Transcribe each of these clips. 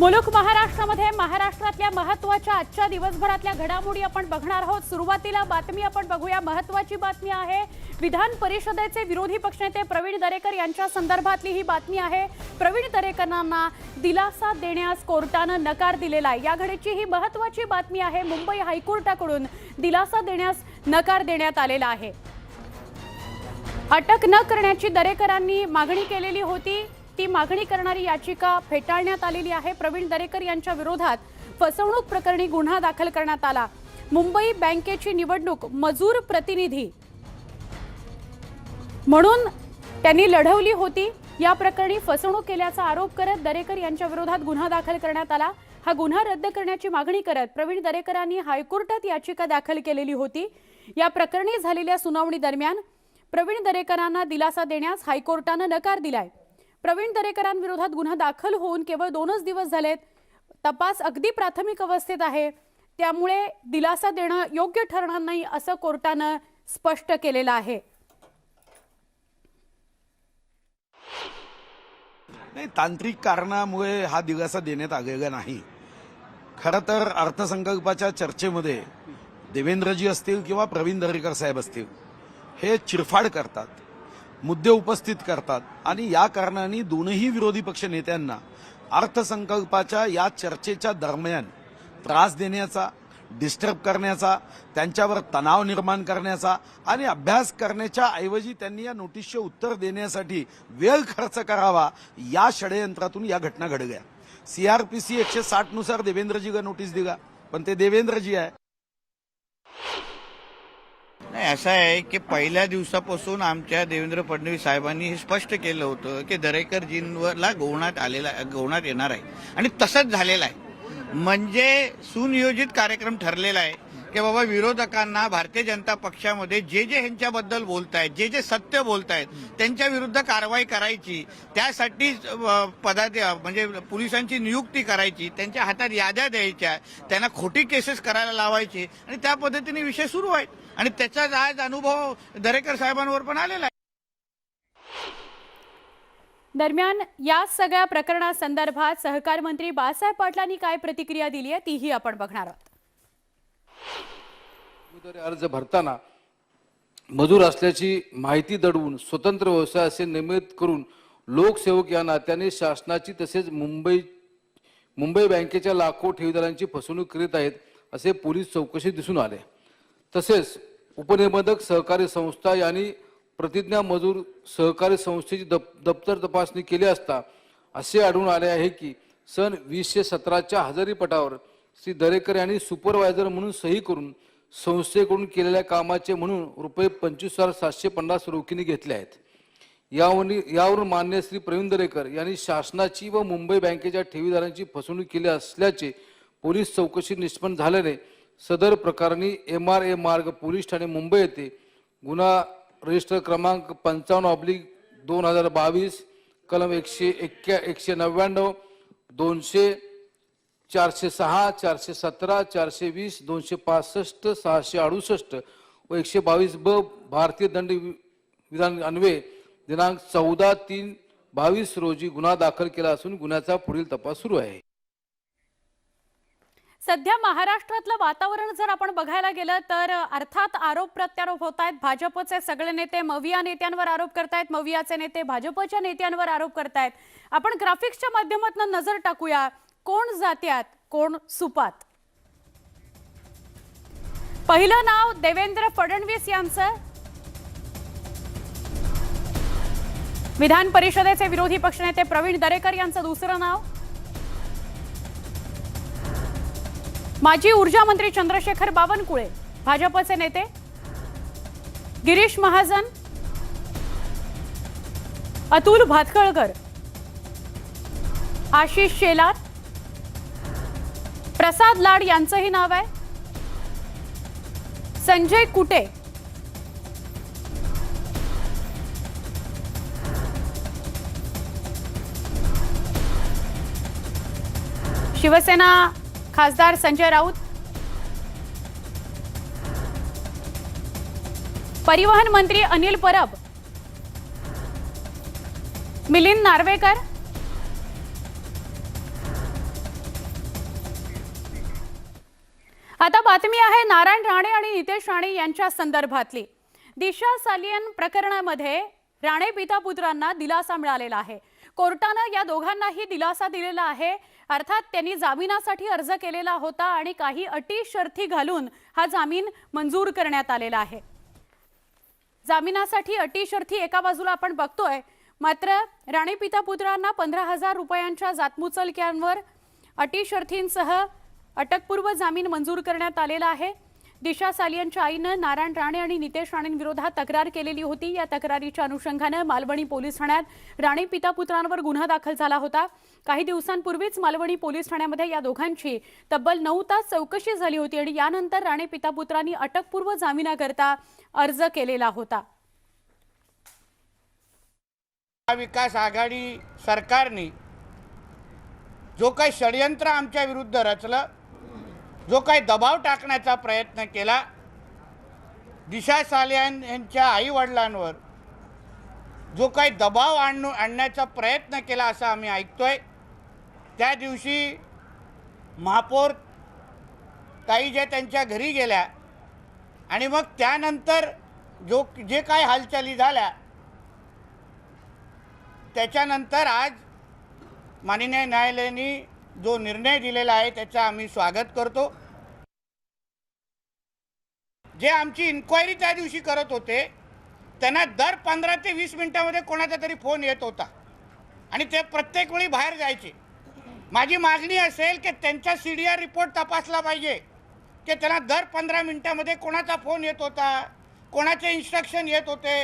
मुलुक महाराष्ट्रामध्ये महाराष्ट्रातल्या महत्त्वाच्या आजच्या दिवसभरातल्या घडामोडी आपण बघणार आहोत। सुरुवातीला बातमी आपण बघूया। महत्त्वाची बातमी आहे विधान परिषदेचे विरोधी पक्षनेते प्रवीण दरेकर यांच्या संदर्भातली ही बातमी आहे। प्रवीण दरेकरांना दिलासा देण्यास कोर्टाने नकार दिलेला आहे। या घडीची ही महत्त्वाची बातमी आहे। मुंबई हायकोर्टाकडून दिलासा देण्यास नकार देण्यात आलेला आहे। अटक न करण्याची दरेकरांनी मागणी केलेली होती, ती मागणी करणारी याचिका फेटाळण्यात आलेली आहे। प्रवीण दरेकर यांच्या विरोधात फसवणूक प्रकरणी गुन्हा दाखल करण्यात आला। मुंबई बँकेची निवडणूक मजूर प्रतिनिधी म्हणून त्यांनी लढवली होती। या प्रकरणी फसवणूक केल्याचा आरोप करत दरेकर यांच्या विरोधात गुन्हा दाखल करण्यात आला। हा गुन्हा रद्द करण्याची मागणी करत प्रवीण दरेकरांनी हायकोर्टात याचिका दाखल केलेली होती। या प्रकरणी झालेल्या सुनावणी दरम्यान प्रवीण दरेकरांना दिलासा देण्यास हायकोर्टाने नकार दिलाय। प्रवीण दरेकरांविरोधात गुन्हा दाखल होऊन केवळ 2च दिवस झालेत। तपास अगदी प्राथमिक अवस्थेत आहे, त्यामुळे दिलासा देणं योग्य ठरणार नाही असं कोर्टाने स्पष्ट केलेलं आहे। नाही, तांत्रिक कारणामुळे हा दिलासा देण्यात आलेला नाही। खरं तर अर्थसंकल्पाच्या चर्चेमध्ये देवेंद्रजी असतील किंवा प्रवीण दरेकर साहेब असतील, हे चिरफाड करतात, मुद्दे उपस्थित करतात आणि या कारणाने दोनही विरोधी पक्ष नेत्यांना अर्थसंकल्पाच्या या चर्चेच्या दरम्यान त्रास देण्याचा, डिस्टर्ब करण्याचा, त्यांच्यावर तणाव निर्माण करण्याचा आणि अभ्यास करण्याच्या ऐवजी त्यांनी या नोटीसचे उत्तर देण्यासाठी वेळ खर्च करावा, या षडयंत्रातून या घटना घडल्या। सीआरपीसी 160 नुसार देवेंद्रजीला नोटीस दिला, पण ते देवेंद्रजी आहे। नाही, असं आहे की पहिल्या दिवसापासून आमच्या देवेंद्र फडणवीस साहेबांनी हे स्पष्ट केलं होतं की दरेकरजींवरला गोवण्यात येणार आहे आणि तसंच झालेलं आहे। म्हणजे सुनियोजित कार्यक्रम ठरलेला आहे की बाबा विरोधकांना भारतीय जनता पक्षामध्ये जे ह्यांच्याबद्दल बोलतायत, जे सत्य बोलतायत त्यांच्या विरुद्ध कारवाई करायची, त्यासाठी म्हणजे पोलिसांची नियुक्ती करायची, त्यांच्या हातात याद्या द्यायच्या, त्यांना खोटी केसेस करायला लावायची आणि त्या पद्धतीने विषय सुरू आहेत आणि त्याचाच आज अनुभव दरेकर साहेबांवर पण आलेला आहे। दरम्यान या सगळ्या प्रकरणासंदर्भात सहकार मंत्री बाळासाहेब पाटलांनी काय प्रतिक्रिया दिली आहे तीही आपण बघणार आहोत। अर्ज भरताना मजूर असल्याची माहिती दडवून स्वतंत्र व्यवसाय असे नियमित करून लोकसेवक या नात्याने शासनाची तसेच मुंबई बँकेच्या लाखो ठेवीदारांची फसवणूक करीत आहेत असे पोलीस चौकशी दिसून आले। तसेच उपनिबंधक सहकारी संस्था यांनी प्रतिज्ञा मजूर सहकारी संस्थेची दप्तर तपासणी केली असता असे आढळून आले आहे की सन 2017च्या हजेरीपटावर श्री दरेकर यांनी सुपरवायझर म्हणून सही करून संस्थेकडून केलेल्या कामाचे म्हणून रुपये 25,750 रोखीने घेतले आहेत। यावरून मान्य श्री प्रवीण दरेकर यांनी शासनाची व मुंबई बँकेच्या ठेवीदारांची फसवणूक केली असल्याचे पोलीस चौकशी निष्पन्न झाल्याने सदर प्रकरणी MRA मार्ग पोलीस ठाणे मुंबई येथे गुन्हा रजिस्टर क्रमांक 55/2022 कलम 199 200 406 417 420 265 668 व 122 भारतीय दंड विधान अन्वये दिनांक 14/3/22 रोजी गुन्हा दाखल केला असून गुन्ह्याचा पुढील तपास सुरू आहे। सध्या महाराष्ट्रातलं वातावरण जर आपण बघायला गेलं तर अर्थात आरोप प्रत्यारोप होत आहेत। भाजपचे सगळे नेते मविया नेत्यांवर आरोप करतायत, मवियाचे नेते भाजपच्या नेत्यांवर आरोप करतायत। आपण ग्राफिक्सच्या माध्यमातून नजर टाकूया, कोण जात्यात कोण सुपात। पहिलं नाव देवेंद्र फडणवीस यांचं, विधान परिषदेचे विरोधी पक्षनेते प्रवीण दरेकर यांचं दुसरं नाव, माजी ऊर्जा मंत्री चंद्रशेखर बावनकुळे भाजपचे नेते, गिरीश महाजन, अतुल भातखळकर, आशिष शेलार, प्रसाद लाड यांचंही नाव आहे, संजय कुटे, शिवसेना खासदार संजय राऊत, परिवहन मंत्री अनिल परब, मिलिंद नार्वेकर, आता बातमी आहे नारायण राणे आणि नितेश राणे यांच्या संदर्भातली। दिशा सालियन प्रकरणामध्ये राणे पिता पुत्रांना दिलासा मिळालेला आहे। कोर्टाने या दोघांनाही दिलासा दिलेला आहे। अर्थात त्यांनी जामिनासाठी अर्ज केलेला होता आणि काही अटी शर्ती घालून हा जामीन मंजूर करण्यात आलेला आहे। जामिनासाठी अटी शर्ती एका बाजूला आपण बघतोय, मात्र राणे पिता पुत्रांना 15,000 रुपयांच्या जातमुचलक्यांवर अटी शर्तींसह अटकपूर्व जामीन मंजूर करण्यात आलेला आहे। दिशा सालियनच्या आईने नारायण राणे आणि नितेश राणेंविरोधात तक्रार केलेली होती। या तक्रारीच्या अनुषंगाने मालवणी पोलीस ठाण्यात राणे पिता पुत्रांवर गुन्हा दाखल झाला होता। काही दिवसांपूर्वीच मालवणी पोलीस ठाण्यामध्ये या दोघांची तब्बल 9 तास चौकशी झाली होती आणि यानंतर राणे पिता पुत्रांनी अटकपूर्व जामिनाकरता अर्ज केलेला होता। विकास आघाडी सरकारने जो काही षडयंत्र आमच्या विरुद्ध रचलं, जो काही दबाव टाकण्याचा प्रयत्न केला, दिशा सालियन यांच्या आई वडिलांवर जो काही दबाव आणण्याचा प्रयत्न केला असं आम्ही ऐकतोय। त्या दिवशी महापौर ताई जे त्यांच्या घरी गेल्या आणि मग त्यानंतर जे काही हालचाली झाल्या त्याच्यानंतर आज माननीय न्यायालयाने जो निर्णय दिलेला आहे त्याचा आम्ही स्वागत करतो। जे आमची इन्क्वायरी त्या दिवशी करत होते त्यांना दर 15 ते 20 मिनिटांमध्ये कोणाचा तरी फोन येत होता आणि ते प्रत्येक वेळी बाहेर जायचे। माझी मागणी असेल की त्यांचा CDR रिपोर्ट तपासला पाहिजे की त्यांना दर 15 मिनिटांमध्ये कोणाचा फोन येत होता, कोणाचे इन्स्ट्रक्शन येत होते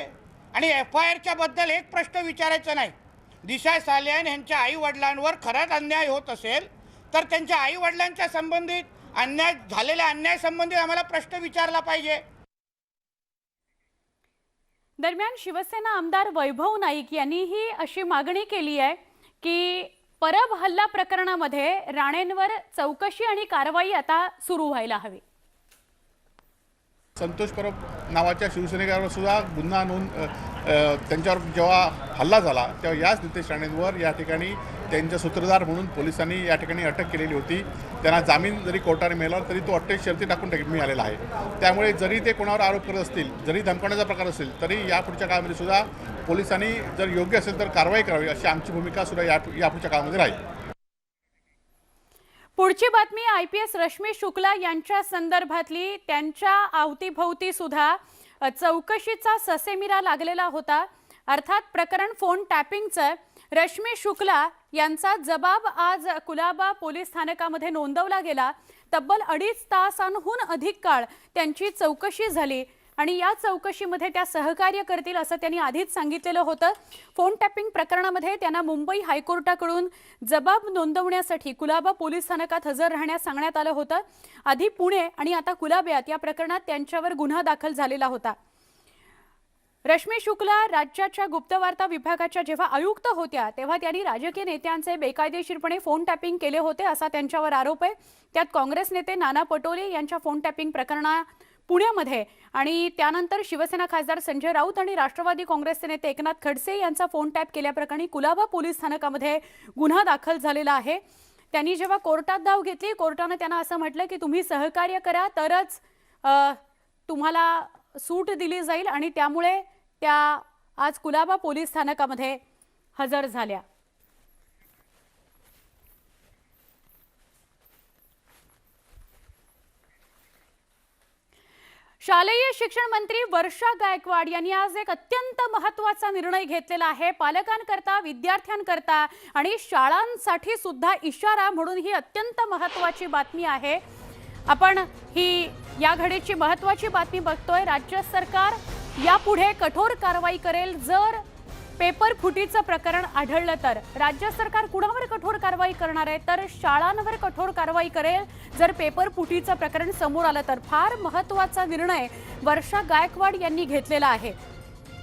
आणि FIRच्या बद्दल एक प्रश्न विचारायचा नाही। दिशा सालियन यांच्या आई वडिलांवर खराच अन्याय होत असेल तर त्यांच्या आई वडिलांच्या संबंधित झालेल्या अन्याय संबंधित आम्हाला प्रश्न विचारला पाहिजे। दरम्यान शिवसेना आमदार वैभव नाईक यांनीही अशी मागणी केली आहे की परब हल्ला प्रकरणामध्ये राणेंवर चौकशी आणि कारवाई आता सुरू व्हायला हवी। संतोष परब नावाच्या शिवसैनिकावर सुद्धा गुन्हा नोंद त्यांच्यावर जेव्हा हल्ला झाला तेव्हा याच नितेश राणेंवर या ठिकाणी त्यांच्या सूत्रधार म्हणून पोलिसांनी या ठिकाणी अटक केलेली होती। त्यांना जामीन जरी कोर्टाने मिळाला तरी तो अटक शर्ती टाकून मिळालेला आहे। त्यामुळे जरी ते कोणावर आरोप करत असतील, जरी धमकावण्याचा प्रकार असेल तरी यापुढच्या काळामध्ये सुद्धा पोलिसांनी जर योग्य असेल तर कारवाई करावी अशी आमची भूमिका सुद्धा यापुढच्या काळामध्ये राहील। पुढची बातमी IPS रश्मी शुक्ला यांच्या संदर्भातली। त्यांच्या अवतीभोवती सुद्धा चौकशीचा ससेमिरा लागलेला होता। अर्थात प्रकरण फोन टॅपिंगचं। रश्मी शुक्ला यांचा जबाब आज कुलाबा पोलीस स्थानकामध्ये नोंदवला गेला। तब्बल 2.5 तासांहून अधिक काळ त्यांची चौकशी झाली आणि या चौकशीमध्ये त्या सहकार्य करतील असं त्यांनी आधीच सांगितलेलं होतं। फोन टॅपिंग प्रकरणामध्ये त्यांना मुंबई हायकोर्टाकडून जबाब नोंदवण्यासाठी कुलाबा पोलीस स्थानकात हजर राहण्यास सांगण्यात आलं होतं। आधी पुणे आणि आता कुलाब्यात या प्रकरणात त्यांच्यावर गुन्हा दाखल झालेला होता। रश्मी शुक्ला राज्याच्या गुप्तवार्ता विभागाच्या जेव्हा आयुक्त होत्या तेव्हा त्यांनी राजकीय नेत्यांचे बेकायदेशीरपणे फोन टॅपिंग केले होते असा त्यांच्यावर आरोप आहे। त्यात काँग्रेस नेते नाना पटोले यांच्या फोन टॅपिंग प्रकरणात पुण्यामध्ये आणि त्यानंतर शिवसेना खासदार संजय राऊत आणि राष्ट्रवादी काँग्रेसचे नेते एकनाथ खडसे यांचा फोन टॅप केल्याप्रकरणी कुलाबा पोलीस स्थानकामध्ये गुन्हा दाखल झालेला आहे। त्यांनी जेव्हा कोर्टात धाव घेतली, कोर्टाने त्यांना असं म्हटलं की तुम्ही सहकार्य करा तरच तुम्हाला सूट दिली जाईल आणि त्यामुळे त्या आज कुलाबा पोलीस स्थानकामध्ये हजर झाल्या। शालेय शिक्षण मंत्री वर्षा गायकवाड यांनी आज एक अत्यंत महत्त्वाचा निर्णय घेतलेला आहे। पालकांकरता, विद्यार्थ्यांकरता आणि शाळांसाठी सुद्धा इशारा म्हणून ही अत्यंत महत्त्वाची बातमी आहे। आपण ही या घडीची महत्त्वाची बातमी बघतोय। राज्य सरकार यापुढे कठोर कारवाई करेल जर पेपर फुटीचं प्रकरण आढळलं तर। राज्य सरकार कुणावर कठोर कारवाई करणार आहे तर शाळांवर कठोर कारवाई करेल जर पेपर फुटीचं प्रकरण समोर आलं तर। फार महत्त्वाचा निर्णय वर्षा गायकवाड यांनी घेतलेला आहे।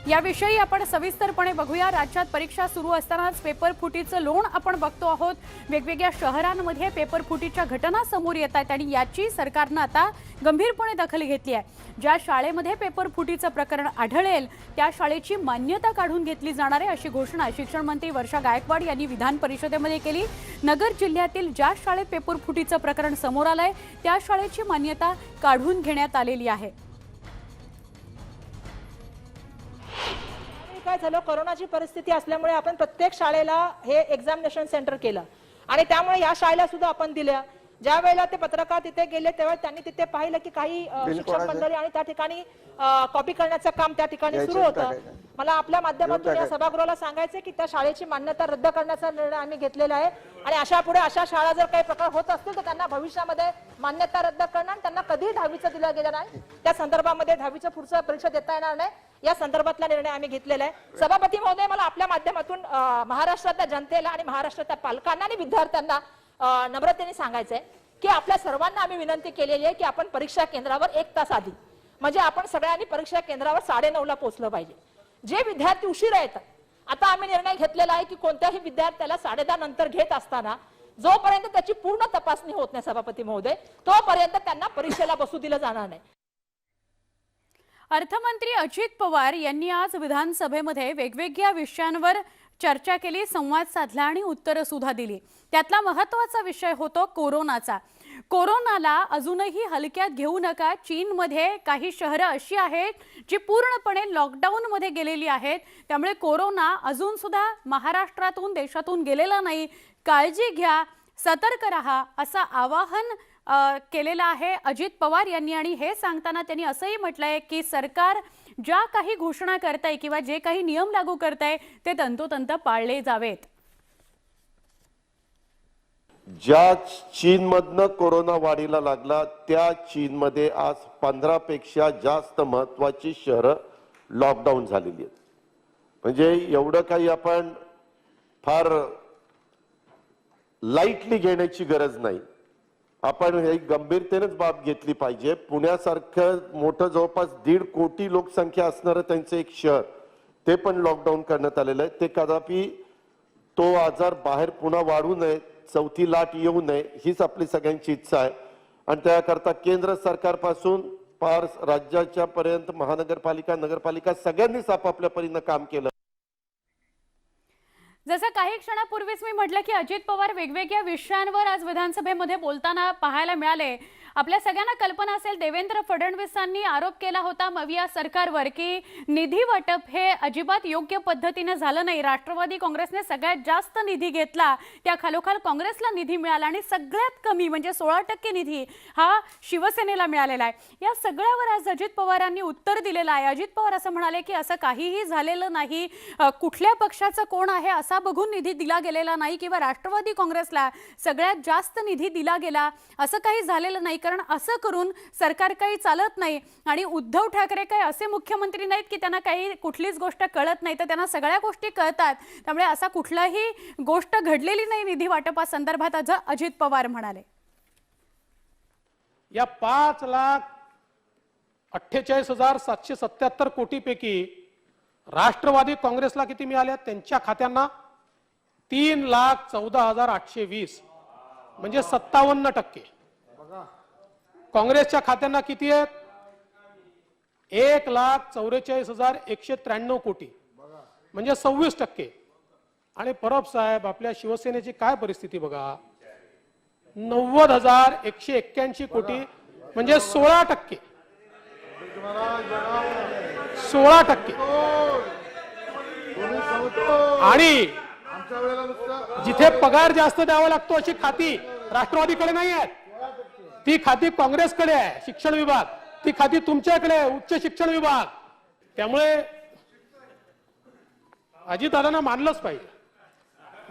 याविषयी आपण सविस्तरपणे बघूया। राज्यात परीक्षा सुरू असतानाच पेपर फुटीचं लोण आपण बघतो आहोत। वेगवेगळ्या शहरांमध्ये पेपर फुटीच्या घटना समोर येत आहेत आणि याची सरकारनं आता गंभीरपणे दखल घेतली आहे। ज्या शाळेमध्ये पेपर फुटीचं प्रकरण आढळेल त्या शाळेची मान्यता काढून घेतली जाणार आहे, अशी घोषणा शिक्षण मंत्री वर्षा गायकवाड यांनी विधान परिषदेमध्ये केली। नगर जिल्ह्यातील ज्या शाळेत पेपर फुटीचं प्रकरण समोर आलंय त्या शाळेची मान्यता काढून घेण्यात आलेली आहे। काय झालं, कोरोनाची परिस्थिती असल्यामुळे आपण प्रत्येक शाळेला हे एक्झामिनेशन सेंटर केलं आणि त्यामुळे या शाळेला सुद्धा आपण दिल्या। ज्या वेळेला ते पत्रकार तिथे गेले तेव्हा त्यांनी तिथे पाहिलं की काही शिक्षक मंडळी आणि त्या ठिकाणी कॉपी करण्याचं काम त्या ठिकाणी सुरू होतं। मला आपल्या माध्यमातून या सभागृहाला सांगायचं की त्या शाळेची मान्यता रद्द करण्याचा निर्णय आम्ही घेतलेला आहे आणि अशा पुढे अशा शाळा जर काही प्रकार होत असतील तर त्यांना भविष्यामध्ये मान्यता रद्द करणार, त्यांना कधीही 10वीचं दिलं गेलं नाही, त्या संदर्भामध्ये 10वीचं पुढचं परीक्षा देता येणार नाही, या संदर्भातला निर्णय आम्ही घेतलेला आहे। सभापती महोदय, मला आपल्या माध्यमातून महाराष्ट्रातल्या जनतेला आणि महाराष्ट्रातल्या पालकांना आणि विद्यार्थ्यांना नम्रतेने सांगायचंय की आपल्या सर्वांना आम्ही विनंती केलेली आहे की आपण परीक्षा केंद्रावर 1 तास आधी, म्हणजे आपण सगळ्यांनी परीक्षा केंद्रावर 9:30ला पोहोचलं पाहिजे। जे विद्यार्थी उशिरा येतात, आता आम्ही निर्णय घेतलेला आहे की कोणत्याही विद्यार्थ्याला 10:30 नंतर घेत असताना जोपर्यंत त्याची पूर्ण तपासणी होत नाही सभापती महोदय, तोपर्यंत त्यांना परीक्षेला बसू दिलं जाणार नाही। अर्थमंत्री अजित पवार यांनी आज विधानसभेमध्ये वेगवेगळ्या विषयांवर चर्चा केली, संवाद साधला आणि उत्तरं सुद्धा दिली। त्यातला महत्त्वाचा विषय होतो कोरोनाचा। कोरोनाला अजूनही हलक्यात घेऊ नका। चीनमध्ये काही शहरं अशी आहेत जी पूर्णपणे लॉकडाऊनमध्ये गेलेली आहेत, त्यामुळे कोरोना अजून सुद्धा महाराष्ट्रातून देशातून गेलेला नाही। काळजी घ्या, सतर्क रहा असं आवाहन केलेलं आहे अजित पवार यांनी। आणि हे सांगताना त्यांनी असंही म्हटलंय की सरकार ज्या काही घोषणा करतंय किंवा जे काही नियम लागू करतंय ते तंतोतंत पाळले जावेत। ज्या चीनमधनं कोरोना वाढीला लागला त्या चीनमध्ये आज 15 पेक्षा जास्त महत्वाची शहरं लॉकडाऊन झालेली आहेत। म्हणजे एवढं काही आपण फार लाईटली घेण्याची गरज नाही, आपण हे गंभीरतेनेच बाब घेतली पाहिजे। पुण्यासारखं मोठं जवळपास 1.5 कोटी लोकसंख्या असणारं त्यांचं एक शहर, ते पण लॉकडाऊन करण्यात आलेलं आहे। ते कदापि तो आजार बाहेर पुन्हा वाढू नये, चौथी लाट येऊ नये हीच आपली सगळ्यांची इच्छा आहे आणि त्याकरता केंद्र सरकारपासून पार राज्याच्या पर्यंत महानगरपालिका, नगरपालिका सगळ्यांनीच आपापल्या परीनं काम केलं। जसं काही क्षणापूर्वीच मी म्हटलं की अजित पवार वेगवेगळ्या विषयांवर आज विधानसभेमध्ये बोलताना पाहायला मिळाले। आपल्या सगळ्यांना कल्पना असेल, देवेंद्र फडणवीसांनी आरोप केला होता मविया सरकारवर की निधी वाटप हे अजिबात योग्य पद्धतीने झालं नाही। राष्ट्रवादी काँग्रेसने सगळ्यात जास्त निधी घेतला, त्या खालोखाल काँग्रेसला निधी मिळाला आणि सगळ्यात कमी म्हणजे 16% निधी हा शिवसेनेला मिळालेला आहे। या सगळ्यावर आज अजित पवारांनी उत्तर दिलेलं आहे। अजित पवार असं म्हणाले की असं काहीही झालेलं नाही, कुठल्या पक्षाचं कोण आहे असा बघून निधी दिला गेलेला नाही किंवा राष्ट्रवादी काँग्रेसला सगळ्यात जास्त निधी दिला गेला असं काही झालेलं नाही, कारण असं करून सरकार काही चालत नाही। आणि उद्धव ठाकरे काही असे मुख्यमंत्री नाहीत की त्यांना काही कुठलीच गोष्ट कळत नाही, तर त्यांना सगळ्या गोष्टी कळतात। त्यामुळे असा कुठलाही गोष्ट घडलेली नाही निधी वाटपासंदर्भात असं अजित पवार म्हणाले। या 5,48,777 कोटीपैकी राष्ट्रवादी काँग्रेसला किती मिळाले? त्यांच्या खात्यांना 3,14,820 म्हणजे 57%। काँग्रेसच्या खात्यांना किती आहेत? 1,44,193 कोटी म्हणजे 26%। आणि परब साहेब, आपल्या शिवसेनेची काय परिस्थिती बघा, 90,181 कोटी म्हणजे 16%। 16%। आणि जिथे पगार जास्त द्यावा लागतो अशी खाती राष्ट्रवादीकडे नाही आहेत, ती खाती काँग्रेसकडे आहे। शिक्षण विभाग, ती खाती तुमच्याकडे आहे, उच्च शिक्षण विभाग। त्यामुळे अजितदादांना मानलंच पाहिजे,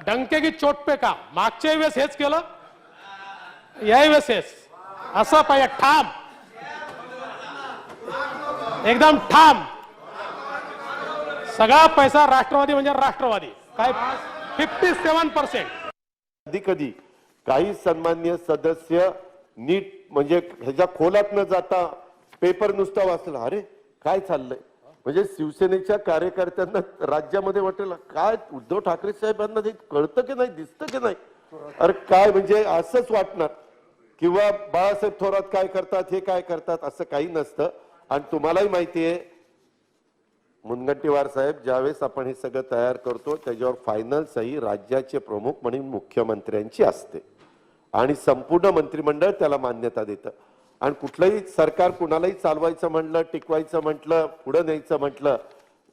डंके की चोट पे काम। मागच्या वेळेस हेच केलं, याही वेळेस हेच, असं पाहिजे ठाम, एकदम ठाम। सगळा पैसा राष्ट्रवादी म्हणजे राष्ट्रवादी, काय 57%। कधी कधी काही सन्माननीय सदस्य नीट म्हणजे ह्याच्या खोलात न जाता पेपर नुसता वाचला, अरे काय चाललंय, म्हणजे शिवसेनेच्या कार्यकर्त्यांना राज्यामध्ये वाटेल काय उद्धव ठाकरे साहेबांना ते कळतं की नाही, दिसतं की नाही, अरे काय म्हणजे असंच वाटणार, किंवा बाळासाहेब थोरात काय करतात हे काय करतात असं काही नसतं. आणि तुम्हालाही माहिती आहे मुनगंटीवार साहेब, ज्यावेळेस आपण हे सगळं तयार करतो त्याच्यावर फायनल सही राज्याचे प्रमुख म्हणून मुख्यमंत्र्यांची असते आणि संपूर्ण मंत्रिमंडळ त्याला मान्यता देतं. आणि कुठलंही सरकार कुणालाही चालवायचं म्हटलं, टिकवायचं म्हटलं, पुढे न्यायचं म्हटलं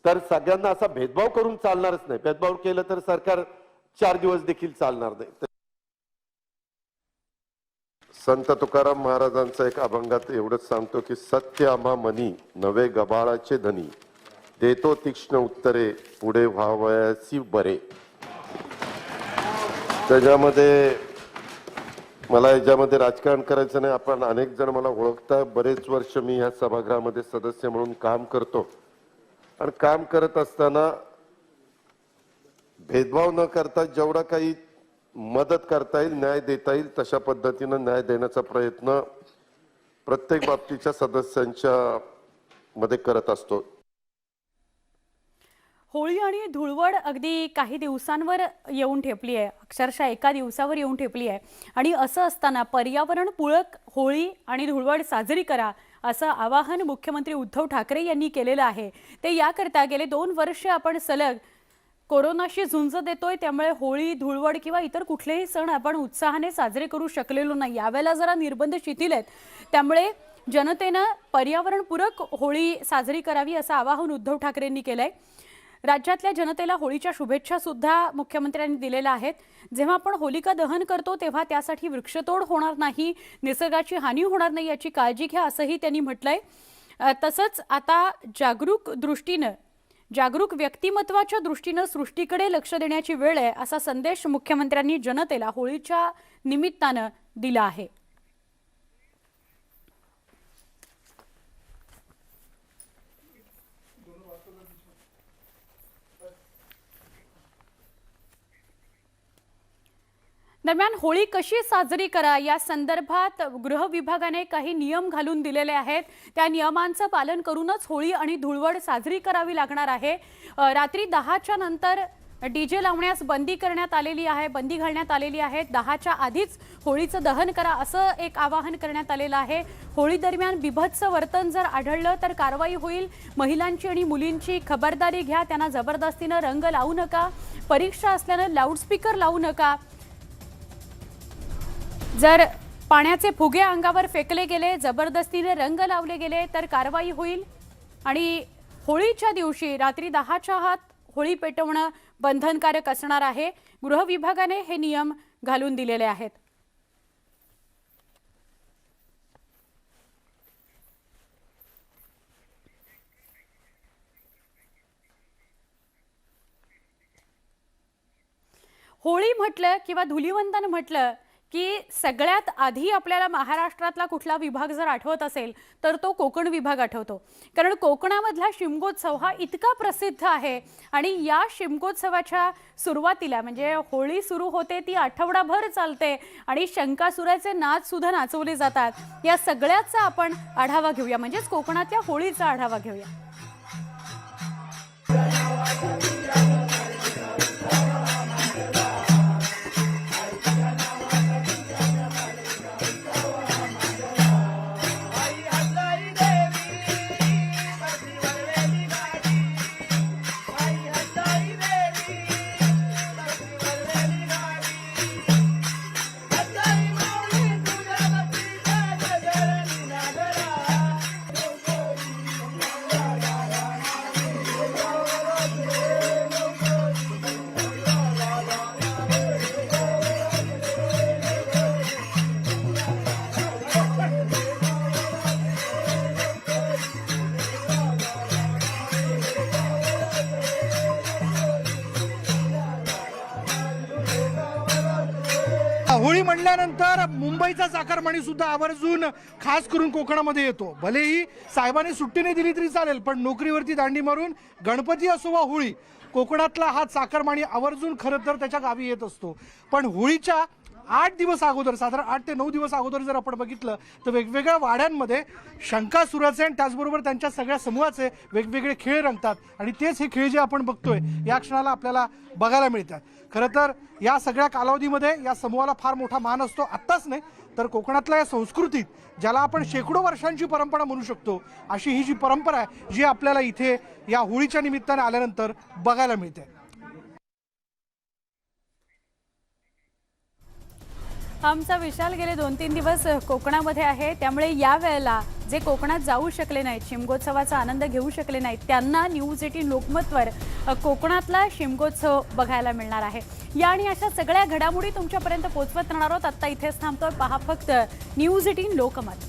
तर सगळ्यांना असा भेदभाव करून चालणारच नाही. भेदभाव केलं तर सरकार 4 दिवस देखील चालणार नाही. संत तुकाराम महाराजांचा एक अभंगात एवढंच सांगतो की सत्य आम्हा मनी नवे गबाळाचे धनी, देतो तीक्ष्ण उत्तरे पुढे व्हावयासी बरे. त्याच्यामध्ये मला याच्यामध्ये राजकारण करायचं नाही. आपण अनेक जण मला ओळखता, बरेच वर्ष मी ह्या सभागृहामध्ये सदस्य म्हणून काम करतो आणि काम करत असताना भेदभाव न करता जेवढा काही मदत करता येईल, न्याय देता येईल तशा पद्धतीनं न्याय देण्याचा प्रयत्न प्रत्येक बाबतीच्या सदस्यांच्या मध्ये करत असतो. होळी आणि धुळवड अगदी काही दिवसांवर येऊन ठेपली आहे, अक्षरशः एका दिवसावर येऊन ठेपली आहे. आणि असं असताना पर्यावरणपूरक होळी आणि धुळवड साजरी करा असं आवाहन मुख्यमंत्री उद्धव ठाकरे यांनी केलेलं आहे. ते याकरता गेले 2 वर्ष आपण सलग कोरोनाशी झुंज देतोय, त्यामुळे होळी धुळवड किंवा इतर कुठलेही सण आपण उत्साहाने साजरे करू शकलेलो नाही. यावेळेला जरा निर्बंध शिथिल आहेत, त्यामुळे जनतेनं पर्यावरणपूरक होळी साजरी करावी असं आवाहन उद्धव ठाकरेंनी केलंय. राज्यातल्या जनतेला होळीच्या शुभेच्छा सुद्धा मुख्यमंत्र्यांनी दिलेल्या आहेत. जेव्हा आपण होलिका दहन करतो तेव्हा त्यासाठी वृक्षतोड होणार नाही, निसर्गाची हानी होणार नाही याची काळजी घ्या असंही त्यांनी म्हटलंय. तसंच आता जागरूक व्यक्तिमत्वाच्या दृष्टीनं सृष्टीकडे लक्ष देण्याची वेळ आहे असा संदेश मुख्यमंत्र्यांनी जनतेला होळीच्या निमित्तानं दिला आहे. दरम्यान होळी कशी साजरी करा या संदर्भात गृह विभागाने काही नियम घालून दिलेले आहेत. त्या नियमांचं पालन करूनच होळी आणि धुळवड साजरी करावी लागणार आहे. रात्री 10च्या नंतर डीजे लावण्यास बंदी करण्यात आलेली आहे, बंदी घालण्यात आलेली आहे. 10च्या आधीच होळीचं दहन करा असं एक आवाहन करण्यात आलेलं आहे. होळी दरम्यान बिभत्स वर्तन जर आढळलं तर कारवाई होईल. महिलांची आणि मुलींची खबरदारी घ्या, त्यांना जबरदस्तीनं रंग लावू नका. परीक्षा असल्यानं लाऊडस्पीकर लावू नका. जर पाण्याचे फुगे अंगावर फेकले गेले, जबरदस्तीने रंग लावले गेले तर कारवाई होईल. आणि होळीच्या दिवशी रात्री 10च्या आत होळी पेटवणं बंधनकारक असणार आहे. गृह विभागाने हे नियम घालून दिलेले आहेत. होळी म्हटलं किंवा धुलिवंदन म्हटलं की सगळ्यात आधी आपल्याला महाराष्ट्रातला कुठला विभाग जर आठवत असेल तर तो कोकण विभाग आठवतो. कारण कोकणामधला शिमगोत्सव हा इतका प्रसिद्ध आहे आणि या शिमगोत्सवाच्या सुरुवातीला म्हणजे होळी सुरू होते ती आठवडाभर चालते आणि शंकासुराचे नाच सुद्धा नाचवले जातात. या सगळ्याचा आपण आढावा घेऊया, म्हणजेच कोकणातल्या होळीचा आढावा घेऊया. होळी म्हणल्यानंतर मुंबईचा चाकरमानी सुद्धा आवर्जून खास करून कोकणामध्ये येतो. भलेही साहेबांनी सुट्टी नाही दिली तरी चालेल, पण नोकरीवरती दांडी मारून गणपती असो वा होळी, कोकणातला हा चाकरमानी आवर्जून खरं तर त्याच्या गावी येत असतो. पण होळीच्या 8 दिवस अगोदर, साधारण 8 ते 9 दिवस अगोदर जर आपण बघितलं तर वेगवेगळ्या वाड्यांमध्ये शंकासुराचे आणि त्याचबरोबर त्यांच्या सगळ्या समूहाचे वेगवेगळे खेळ रंगतात आणि तेच हे खेळ जे आपण बघतोय या क्षणाला आपल्याला बघायला मिळतात. खरं तर या सगळ्या कालावधीमध्ये या समूहाला फार मोठा मान असतो. आत्ताच नाही तर कोकणातल्या या संस्कृतीत, ज्याला आपण शेकडो वर्षांची परंपरा म्हणू शकतो, अशी ही जी परंपरा आहे जी आपल्याला इथे या होळीच्या निमित्ताने आल्यानंतर बघायला मिळते. आमचा विशाल गेले 2-3 दिवस कोकणामध्ये आहे, त्यामुळे या वेळेला जे कोकणात जाऊ शकले नाहीत, शिमगोत्सवाचा आनंद घेऊ शकले नाहीत, त्यांना न्यूज 18 लोकमतवर कोकणातला शिमगोत्सव बघायला मिळणार आहे. या आणि अशा सगळ्या घडामोडी तुमच्यापर्यंत पोहोचवत राहणार आहोत. आत्ता इथेच थांबतोय. पहा फक्त न्यूज 18 लोकमत.